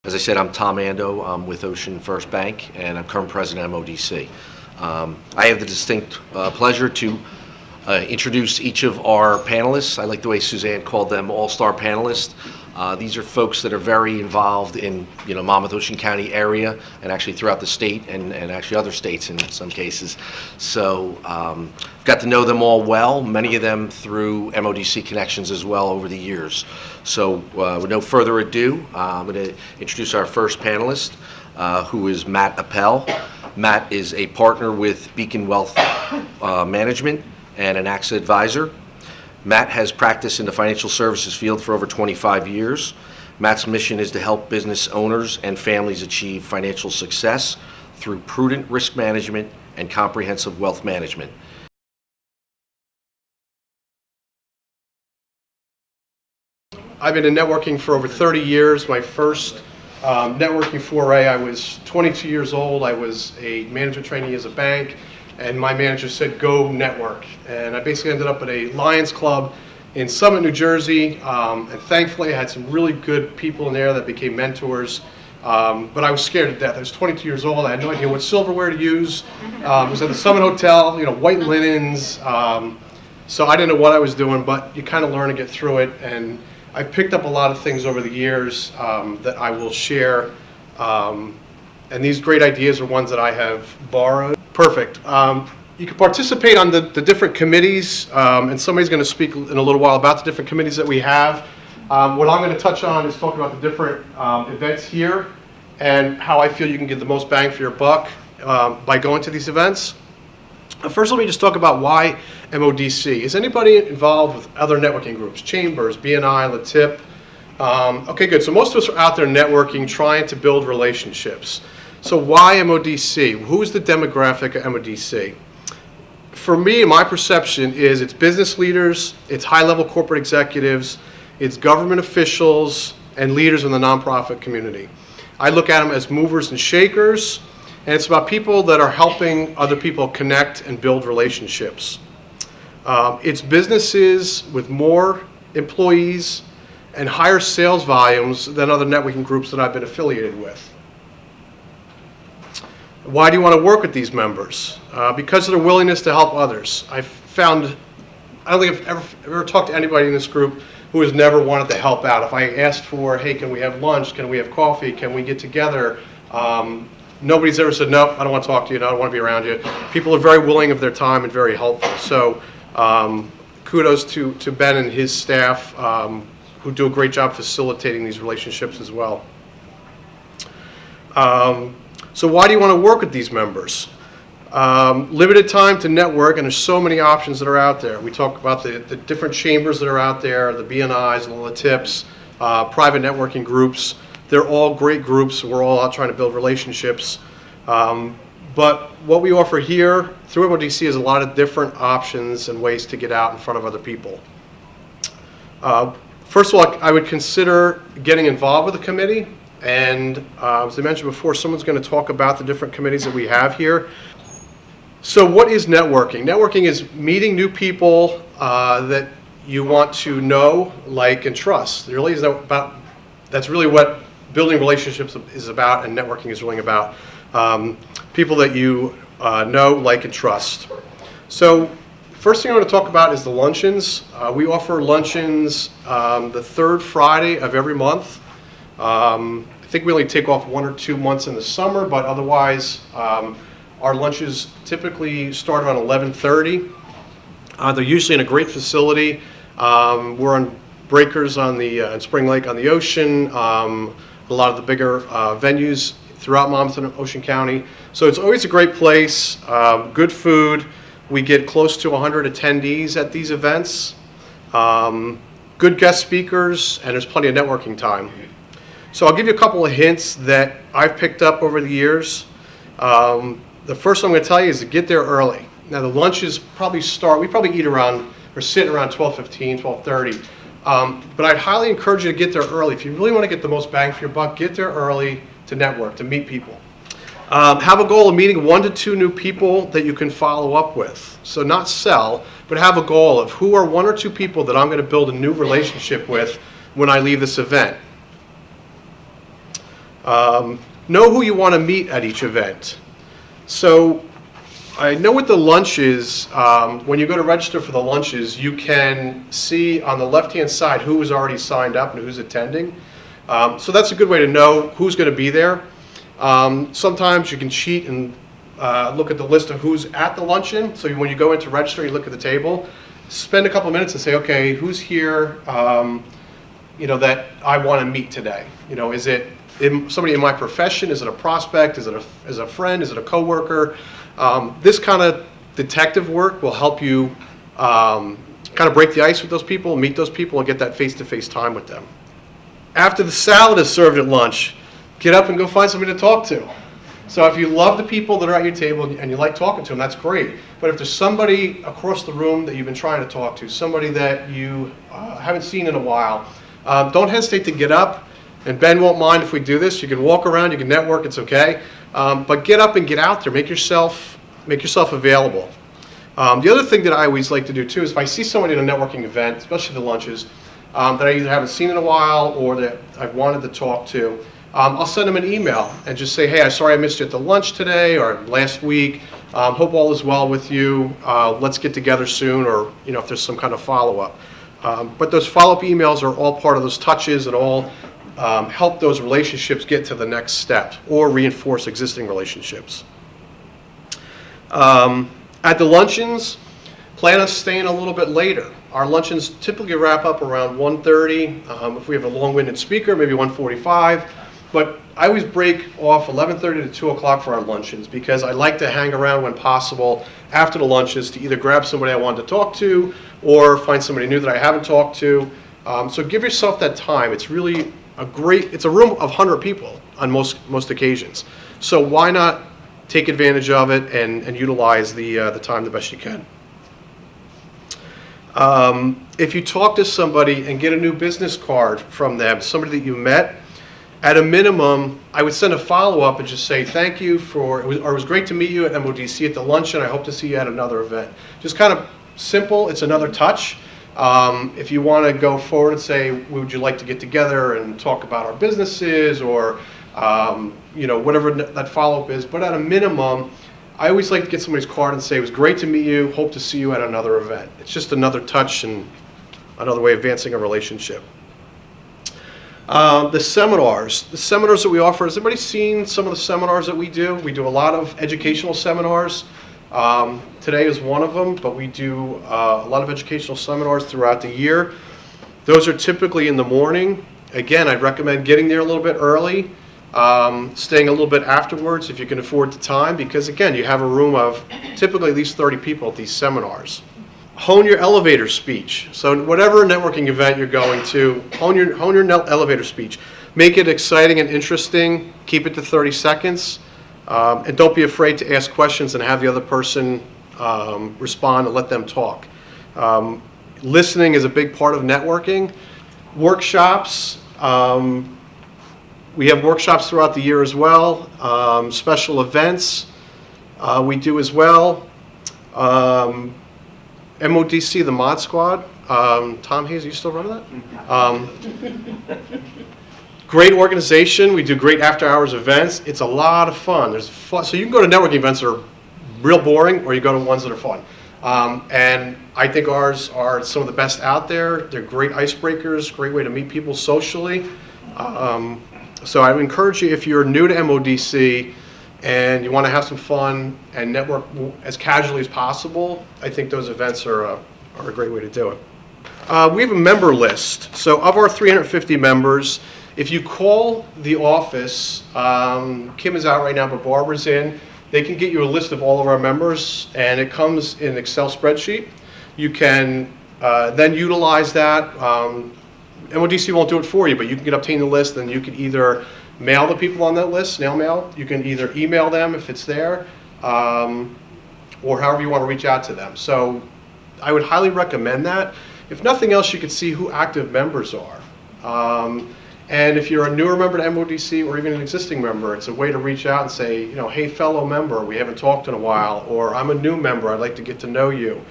As I said, I'm Tom Ando. I'm with Ocean First Bank, and I'm current president of MODC. I have the distinct pleasure to introduce each of our panelists. I like the way Suzanne called them all-star panelists. These are folks that are very involved in, Monmouth, Ocean County area, and actually throughout the state, and actually other states in some cases. So got to know them all well, many of them through MODC connections as well over the years. So with no further ado, I'm going to introduce our first panelist, who is Matt Appel. Matt is a partner with Beacon Wealth Management and an AXA advisor. Matt has practiced in the financial services field for over 25 years. Matt's mission is to help business owners and families achieve financial success through prudent risk management and comprehensive wealth management. I've been in networking for over 30 years. My first networking foray, I was 22 years old. I was a management trainee as a bank, and my manager said, go network. And I basically ended up at a Lions Club in Summit, New Jersey, and thankfully I had some really good people in there that became mentors, but I was scared to death. I was 22 years old. I had no idea what silverware to use. It was at the Summit Hotel, white linens, so I didn't know what I was doing, but you kind of learn to get through it, and I picked up a lot of things over the years that I will share, and these great ideas are ones that I have borrowed. Perfect. You can participate on the different committees, and somebody's going to speak in a little while about the different committees that we have. What I'm going to touch on is talking about the different events here and how I feel you can get the most bang for your buck by going to these events. First, let me just talk about why MODC. Is anybody involved with other networking groups? Chambers, BNI, LATIP? Okay, good. So most of us are out there networking, trying to build relationships. So why MODC? Who is the demographic of MODC? For me, my perception is it's business leaders, it's high-level corporate executives, it's government officials, and leaders in the nonprofit community. I look at them as movers and shakers, and it's about people that are helping other people connect and build relationships. It's businesses with more employees and higher sales volumes than other networking groups that I've been affiliated with. Why do you want to work with these members? Because of their willingness to help others. I don't think I've ever talked to anybody in this group who has never wanted to help out. If I asked for, hey, can we have lunch? Can we have coffee? Can we get together? Nobody's ever said, no, I don't want to talk to you. No, I don't want to be around you. People are very willing of their time and very helpful. So kudos to Ben and his staff who do a great job facilitating these relationships as well. So why do you want to work with these members? Limited time to network, and there's so many options that are out there. We talk about the different chambers that are out there, the BNIs, the LATIPs, private networking groups. They're all great groups. We're all out trying to build relationships. But what we offer here through MODC is a lot of different options and ways to get out in front of other people. First of all, I would consider getting involved with the committee. And as I mentioned before, someone's going to talk about the different committees that we have here. So what is networking? Networking is meeting new people that you want to know, like, and trust. It really is about, that's really what building relationships is about, and networking is really about. People that you know, like, and trust. So first thing I want to talk about is the luncheons. We offer luncheons the third Friday of every month. I think we only take off 1 or 2 months in the summer, but otherwise our lunches typically start around 11:30. They're usually in a great facility. We're on breakers on the in Spring Lake on the ocean, a lot of the bigger venues throughout Monmouth and Ocean County. So it's always a great place, good food. We get close to 100 attendees at these events, good guest speakers, and there's plenty of networking time. So I'll give you a couple of hints that I've picked up over the years. The first one I'm going to tell you is to get there early. Now the lunches probably start, we probably eat around or sit around 12:15, 12:30. But I'd highly encourage you to get there early. If you really want to get the most bang for your buck, get there early to network, to meet people. Have a goal of meeting 1 to 2 new people that you can follow up with. So not sell, but have a goal of who are 1 or 2 people that I'm going to build a new relationship with when I leave this event. Know who you want to meet at each event. So I know with the lunches, when you go to register for the lunches, you can see on the left-hand side who is already signed up and who's attending. So that's a good way to know who's going to be there. Sometimes you can cheat and look at the list of who's at the luncheon. So when you go in to register, you look at the table, spend a couple minutes and say, okay, who's here, that I want to meet today? Is it somebody in my profession? Is it a prospect? Is it a friend? Is it a coworker? This kind of detective work will help you kind of break the ice with those people, meet those people, and get that face-to-face time with them. After the salad is served at lunch, get up and go find somebody to talk to. So if you love the people that are at your table and you like talking to them, that's great. But if there's somebody across the room that you've been trying to talk to, somebody that you haven't seen in a while, don't hesitate to get up. And Ben won't mind if we do this. You can walk around, you can network, it's okay. But get up and get out there. Make yourself available. The other thing that I always like to do too is if I see somebody at a networking event, especially the lunches, that I either haven't seen in a while or that I've wanted to talk to, I'll send them an email and just say, hey, I'm sorry I missed you at the lunch today or last week. Hope all is well with you. Let's get together soon, or if there's some kind of follow-up. But those follow-up emails are all part of those touches and all help those relationships get to the next step or reinforce existing relationships. At the luncheons, plan on staying a little bit later. Our luncheons typically wrap up around 1:30. If we have a long-winded speaker, maybe 1:45. But I always break off 11:30 to 2 o'clock for our luncheons because I like to hang around when possible after the lunches to either grab somebody I want to talk to or find somebody new that I haven't talked to. So give yourself that time. It's really it's a room of 100 people on most occasions. So why not take advantage of it and utilize the time the best you can. If you talk to somebody and get a new business card from them, somebody that you met, at a minimum, I would send a follow-up and just say thank you it was great to meet you at MODC at the luncheon. I hope to see you at another event. Just kind of simple. It's another touch. If you want to go forward and say, would you like to get together and talk about our businesses or whatever that follow-up is. But at a minimum, I always like to get somebody's card and say, it was great to meet you, hope to see you at another event. It's just another touch and another way of advancing a relationship. The seminars that we offer, has anybody seen some of the seminars that we do? We do a lot of educational seminars. Today is one of them, but we do a lot of educational seminars throughout the year. Those are typically in the morning. Again, I'd recommend getting there a little bit early, staying a little bit afterwards if you can afford the time, because again, you have a room of typically at least 30 people at these seminars. Hone your elevator speech. So whatever networking event you're going to, hone your elevator speech. Make it exciting and interesting. Keep it to 30 seconds. And don't be afraid to ask questions and have the other person respond and let them talk. Listening is a big part of networking. Workshops. We have workshops throughout the year as well. Special events we do as well. MODC, the Mod Squad. Tom Hayes, are you still running that? Great organization. We do great after-hours events. It's a lot of fun. There's fun. So you can go to networking events that are real boring, or you go to ones that are fun. And I think ours are some of the best out there. They're great icebreakers, great way to meet people socially. So I would encourage you, if you're new to MODC and you want to have some fun and network as casually as possible, I think those events are a great way to do it. We have a member list. So of our 350 members, if you call the office, Kim is out right now, but Barbara's in, they can get you a list of all of our members, and it comes in an Excel spreadsheet. You can then utilize that. MODC won't do it for you, but you can obtain the list, and you can either mail the people on that list, snail mail. You can either email them if it's there, or however you want to reach out to them. So I would highly recommend that. If nothing else, you can see who active members are. And if you're a newer member to MODC or even an existing member, it's a way to reach out and say, hey, fellow member, we haven't talked in a while, or I'm a new member, I'd like to get to know you.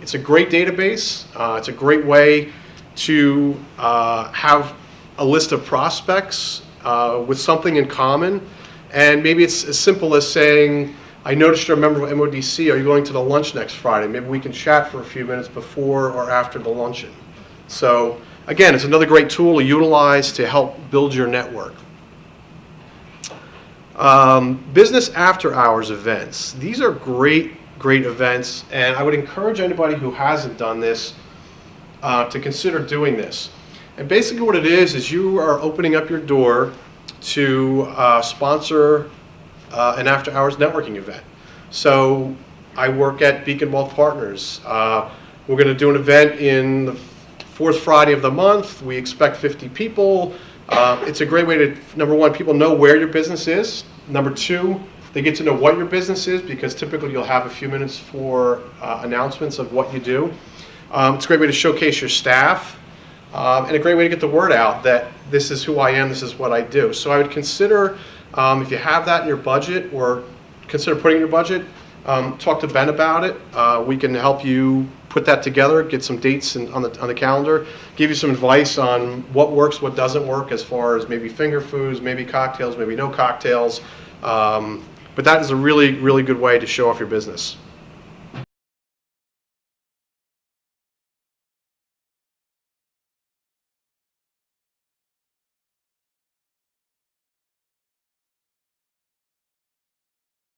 It's a great database. It's a great way to have a list of prospects with something in common. And maybe it's as simple as saying, I noticed you're a member of MODC. Are you going to the lunch next Friday? Maybe we can chat for a few minutes before or after the luncheon. So again, it's another great tool to utilize to help build your network. Business after hours events. These are great events, and I would encourage anybody who hasn't done this to consider doing this. And basically what it is you are opening up your door to sponsor an after hours networking event. So I work at Beacon Wealth Partners. We're going to do an event in the fourth Friday of the month. We expect 50 people. It's a great way to, number one, people know where your business is. Number two, they get to know what your business is, because typically you'll have a few minutes for announcements of what you do. It's a great way to showcase your staff, and a great way to get the word out that this is who I am, this is what I do. So I would consider, if you have that in your budget, or consider putting in your budget, talk to Ben about it. We can help you put that together, get some dates on the calendar, give you some advice on what works, what doesn't work, as far as maybe finger foods, maybe cocktails, maybe no cocktails. But that is a really good way to show off your business.